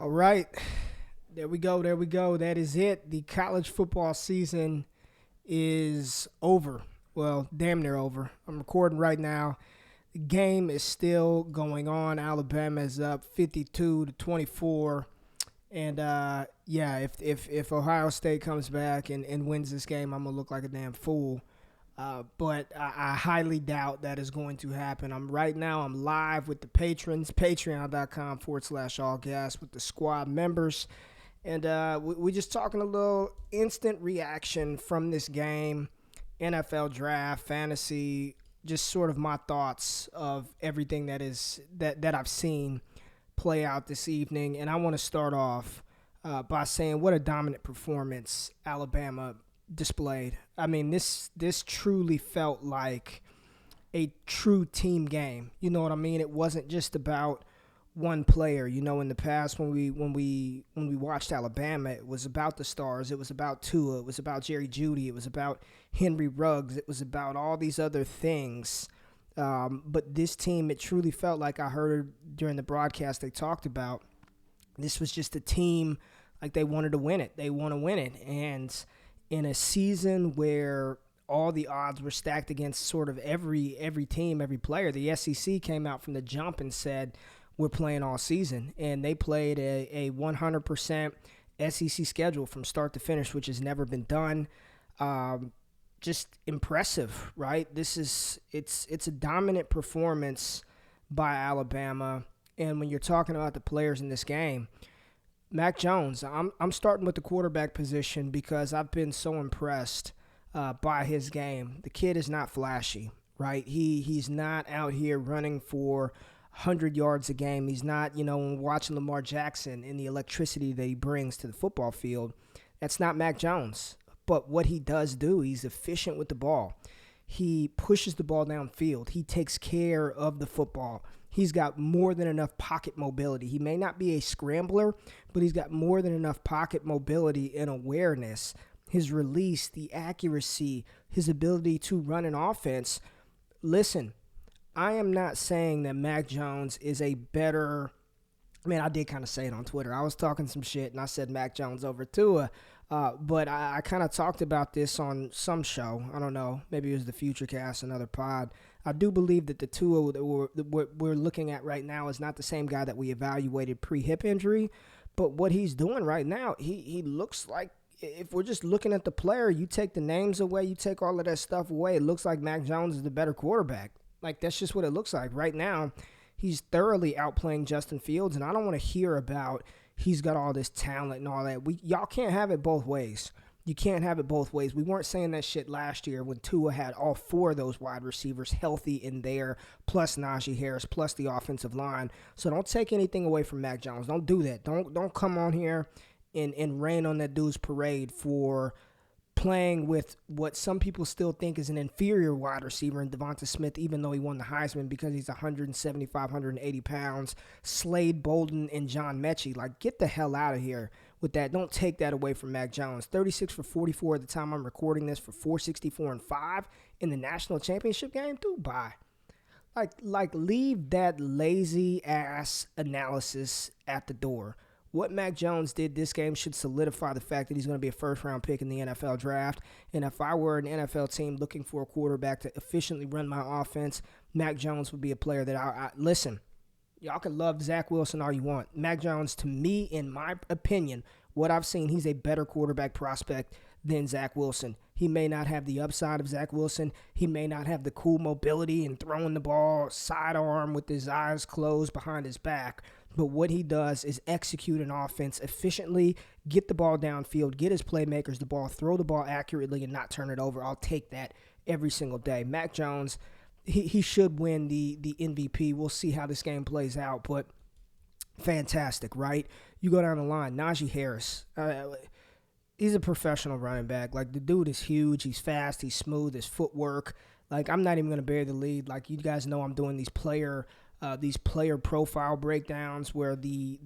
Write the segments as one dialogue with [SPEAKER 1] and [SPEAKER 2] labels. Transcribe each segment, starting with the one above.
[SPEAKER 1] All right. There we go. There we go. That is it. The college football season is over. Well, damn near over. I'm recording right now. The game is still going on. Alabama is up 52-24. And if Ohio State comes back and wins this game, I'm gonna look like a damn fool. But I highly doubt that is going to happen. I'm live with the patrons, patreon.com/allgas with the squad members. And we're just talking a little instant reaction from this game, NFL draft, fantasy, just sort of my thoughts of everything that I've seen play out this evening. And I want to start off by saying what a dominant performance Alabama displayed. I mean, this truly felt like a true team game. You know what I mean? It wasn't just about one player. You know, in the past when we watched Alabama, it was about the stars. It was about Tua. It was about Jerry Jeudy. It was about Henry Ruggs. It was about all these other things. But this team, it truly felt like I heard during the broadcast they talked about, this was just a team like they wanted to win it. They want to win it. And in a season where all the odds were stacked against sort of every team, every player, the SEC came out from the jump and said, we're playing all season. And they played a 100% SEC schedule from start to finish, which has never been done. Just impressive, right? It's a dominant performance by Alabama. And when you're talking about the players in this game, Mac Jones, I'm starting with the quarterback position because I've been so impressed by his game. The kid is not flashy, right? He's not out here running for 100 yards a game. He's not, watching Lamar Jackson and the electricity that he brings to the football field. That's not Mac Jones. But what he does do, he's efficient with the ball. He pushes the ball downfield. He takes care of the football. He's got more than enough pocket mobility. He may not be a scrambler, but he's got more than enough pocket mobility and awareness. His release, the accuracy, his ability to run an offense. Listen, I am not saying that Mac Jones is a better – I did kind of say it on Twitter. I was talking some shit, and I said Mac Jones over Tua. But I kind of talked about this on some show. I don't know. Maybe it was the Futurecast, another pod. I do believe that the Tua that we're looking at right now is not the same guy that we evaluated pre-hip injury. But what he's doing right now, he looks like, if we're just looking at the player, you take the names away, you take all of that stuff away, it looks like Mac Jones is the better quarterback. Like, that's just what it looks like. Right now, he's thoroughly outplaying Justin Fields, and I don't want to hear about he's got all this talent and all that. Y'all can't have it both ways. You can't have it both ways. We weren't saying that shit last year when Tua had all four of those wide receivers healthy in there, plus Najee Harris, plus the offensive line. So don't take anything away from Mac Jones. Don't do that. Don't come on here and rain on that dude's parade for playing with what some people still think is an inferior wide receiver in Devonta Smith, even though he won the Heisman because he's 175, 180 pounds. Slade Bolden and John Mechie. Like, get the hell out of here with that. Don't take that away from Mac Jones. 36 for 44 at the time I'm recording this for 464 and 5 in the national championship game. Dude, bye. Like leave that lazy ass analysis at the door. What Mac Jones did this game should solidify the fact that he's going to be a first-round pick in the NFL draft. And if I were an NFL team looking for a quarterback to efficiently run my offense, Mac Jones would be a player that listen, y'all can love Zach Wilson all you want. Mac Jones, to me, in my opinion, what I've seen, he's a better quarterback prospect than Zach Wilson. He may not have the upside of Zach Wilson. He may not have the cool mobility and throwing the ball sidearm with his eyes closed behind his back. But what he does is execute an offense efficiently, get the ball downfield, get his playmakers the ball, throw the ball accurately, and not turn it over. I'll take that every single day. Mac Jones, he should win the MVP. We'll see how this game plays out, but fantastic, right? You go down the line. Najee Harris, he's a professional running back. Like, the dude is huge. He's fast. He's smooth. His footwork. Like, I'm not even going to bury the lead. Like, you guys know I'm doing these player profile breakdowns where the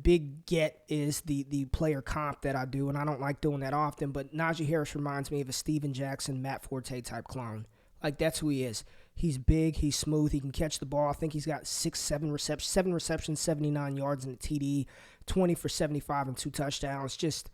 [SPEAKER 1] big get is the player comp that I do, and I don't like doing that often, but Najee Harris reminds me of a Steven Jackson, Matt Forte type clone. Like, that's who he is. He's big. He's smooth. He can catch the ball. I think he's got 7 receptions, 79 yards in the TD, 20 for 75 and 2 touchdowns.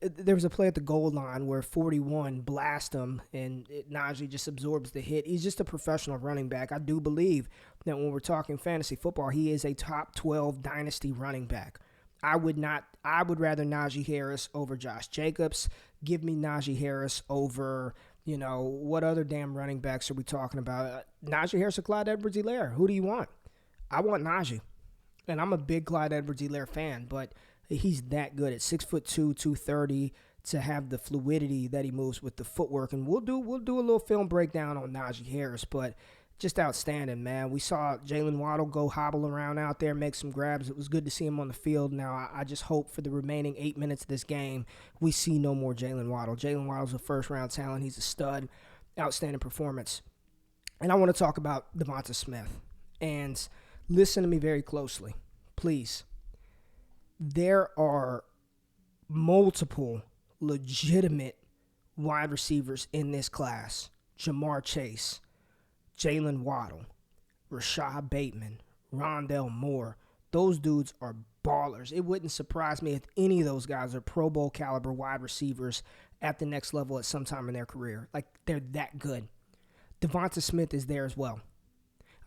[SPEAKER 1] There was a play at the goal line where 41 blast him, and Najee just absorbs the hit. He's just a professional running back. I do believe that when we're talking fantasy football, he is a top 12 dynasty running back. I would rather Najee Harris over Josh Jacobs. Give me Najee Harris over, what other damn running backs are we talking about? Najee Harris or Clyde Edwards-Helaire? Who do you want? I want Najee. And I'm a big Clyde Edwards-Helaire fan, but he's that good at 6'2", 230 to have the fluidity that he moves with the footwork. And we'll do a little film breakdown on Najee Harris, but just outstanding, man. We saw Jalen Waddle go hobble around out there, make some grabs. It was good to see him on the field. Now, I just hope for the remaining 8 minutes of this game, we see no more Jalen Waddle. Jalen Waddle's a first-round talent. He's a stud. Outstanding performance. And I want to talk about Devonta Smith. And listen to me very closely, please. There are multiple legitimate wide receivers in this class. Jamar Chase, Jalen Waddle, Rashad Bateman, Rondale Moore. Those dudes are ballers. It wouldn't surprise me if any of those guys are Pro Bowl caliber wide receivers at the next level at some time in their career. Like, they're that good. Devonta Smith is there as well.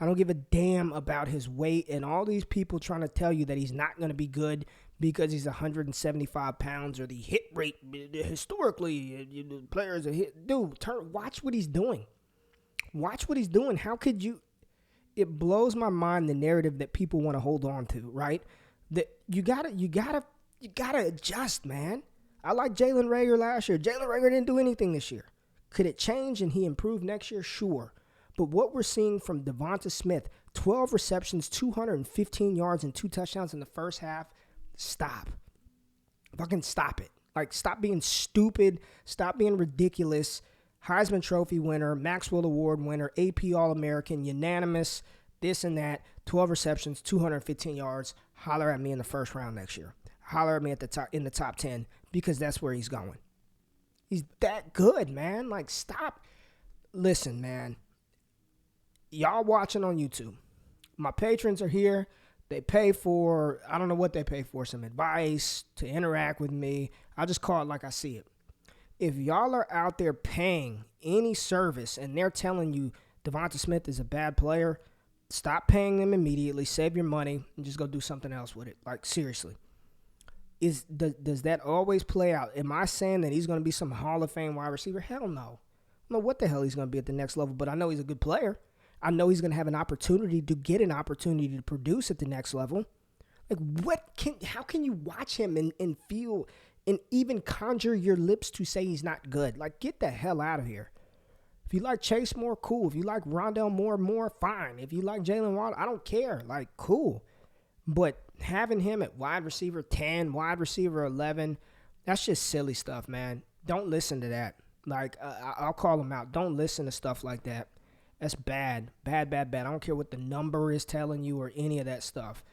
[SPEAKER 1] I don't give a damn about his weight and all these people trying to tell you that he's not going to be good because he's 175 pounds or the hit rate. Historically, players are hit. Dude, watch what he's doing. Watch what he's doing. How could you? It blows my mind, the narrative that people want to hold on to, right? That you gotta adjust, man. I like Jalen Reagor last year. Jalen Reagor didn't do anything this year. Could it change and he improve next year? Sure. But what we're seeing from Devonta Smith, 12 receptions, 215 yards, and 2 touchdowns in the first half, stop. Fucking stop it. Like, stop being stupid. Stop being ridiculous. Heisman Trophy winner, Maxwell Award winner, AP All-American, unanimous, this and that, 12 receptions, 215 yards. Holler at me in the first round next year. Holler at me in the top 10 because that's where he's going. He's that good, man. Like, stop. Listen, man. Y'all watching on YouTube. My patrons are here. They pay for, I don't know what they pay for, some advice, to interact with me. I just call it like I see it. If y'all are out there paying any service and they're telling you Devonta Smith is a bad player, stop paying them immediately, save your money, and just go do something else with it. Like, seriously. Does that always play out? Am I saying that he's going to be some Hall of Fame wide receiver? Hell no. I don't know what the hell he's going to be at the next level, but I know he's a good player. I know he's going to have an opportunity to get an opportunity to produce at the next level. Like, how can you watch him and feel and even conjure your lips to say he's not good? Like, get the hell out of here. If you like Chase Moore, cool. If you like Rondale Moore, fine. If you like Jalen Waddle, I don't care. Like, cool. But having him at wide receiver 10, wide receiver 11, that's just silly stuff, man. Don't listen to that. Like, I'll call him out. Don't listen to stuff like that. That's bad. Bad. I don't care what the number is telling you or any of that stuff.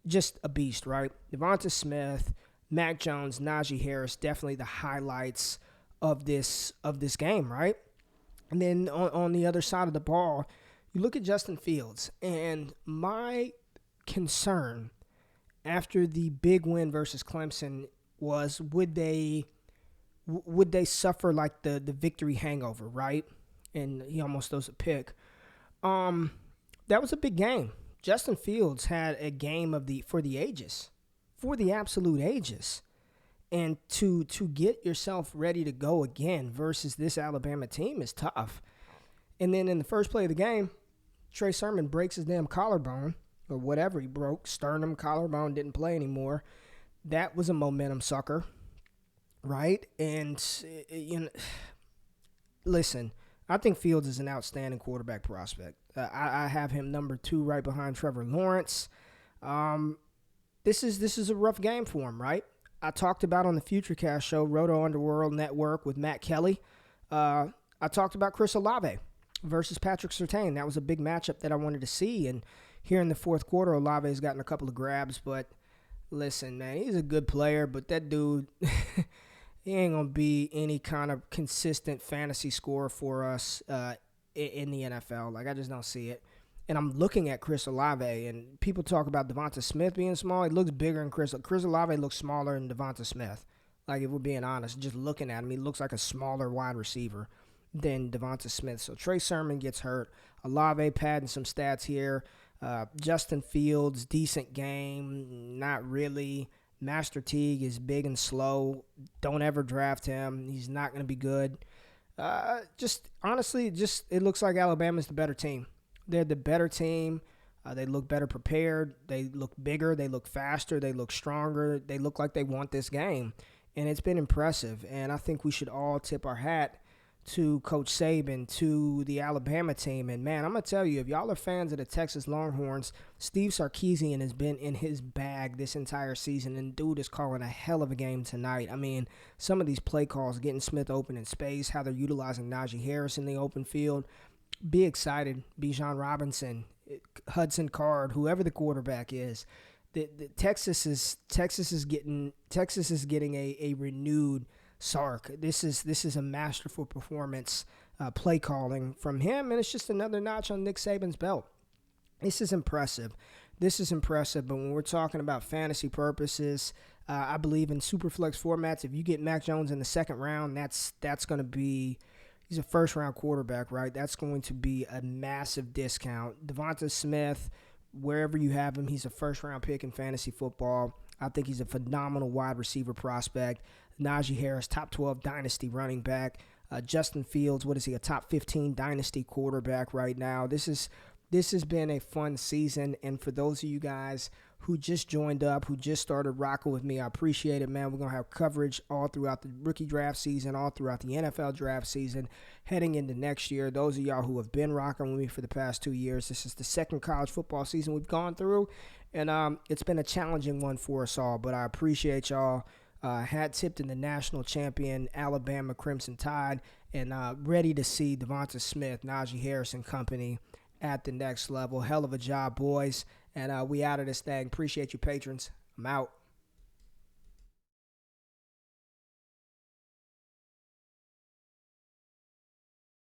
[SPEAKER 1] Just a beast, right? Devonta Smith, Mac Jones, Najee Harris, definitely the highlights of this game, right? And then on the other side of the ball, you look at Justin Fields, and my concern after the big win versus Clemson was would they suffer like the victory hangover, right? And he almost throws a pick. That was a big game. Justin Fields had a game for the ages, for the absolute ages. And to get yourself ready to go again versus this Alabama team is tough. And then in the first play of the game, Trey Sermon breaks his damn collarbone or whatever he broke, sternum, collarbone, didn't play anymore. That was a momentum sucker, right? And, listen, I think Fields is an outstanding quarterback prospect. I have him number 2 right behind Trevor Lawrence. This is a rough game for him, right? I talked about on the Futurecast show, Roto Underworld Network with Matt Kelly. I talked about Chris Olave versus Patrick Surtain. That was a big matchup that I wanted to see. And here in the fourth quarter, Olave's gotten a couple of grabs. But listen, man, he's a good player. But that dude, he ain't going to be any kind of consistent fantasy scorer for us in the NFL. Like, I just don't see it. And I'm looking at Chris Olave, and people talk about Devonta Smith being small. He looks bigger than Chris Olave looks smaller than Devonta Smith. Like, if we're being honest, just looking at him, he looks like a smaller wide receiver than Devonta Smith. So Trey Sermon gets hurt. Olave padding some stats here. Justin Fields, decent game. Not really. Master Teague is big and slow. Don't ever draft him. He's not going to be good. Honestly, it looks like Alabama's the better team. They're the better team. They look better prepared. They look bigger. They look faster. They look stronger. They look like they want this game. And it's been impressive. And I think we should all tip our hat to Coach Saban, to the Alabama team. And, man, I'm going to tell you, if y'all are fans of the Texas Longhorns, Steve Sarkisian has been in his bag this entire season, and dude is calling a hell of a game tonight. I mean, some of these play calls, getting Smith open in space, how they're utilizing Najee Harris in the open field. Be excited. Bijan Robinson, Hudson Card, whoever the quarterback is. Texas is getting a renewed Sark. This is a masterful performance, play calling from him, and it's just another notch on Nick Saban's belt. This is impressive. But when we're talking about fantasy purposes, I believe in Superflex formats. If you get Mac Jones in the second round, that's going to be. He's a first-round quarterback, right? That's going to be a massive discount. Devonta Smith, wherever you have him, he's a first-round pick in fantasy football. I think he's a phenomenal wide receiver prospect. Najee Harris, top 12 dynasty running back. Justin Fields, what is he, a top 15 dynasty quarterback right now? This has been a fun season, and for those of you guys who just joined up, who just started rocking with me, I appreciate it, man. We're going to have coverage all throughout the rookie draft season, all throughout the NFL draft season, heading into next year. Those of y'all who have been rocking with me for the past 2 years, this is the second college football season we've gone through, and it's been a challenging one for us all, but I appreciate y'all. Hat tipped in the national champion Alabama Crimson Tide, and ready to see Devonta Smith, Najee Harris, and company at the next level. Hell of a job, boys. And we out of this thing. Appreciate you, patrons. I'm out.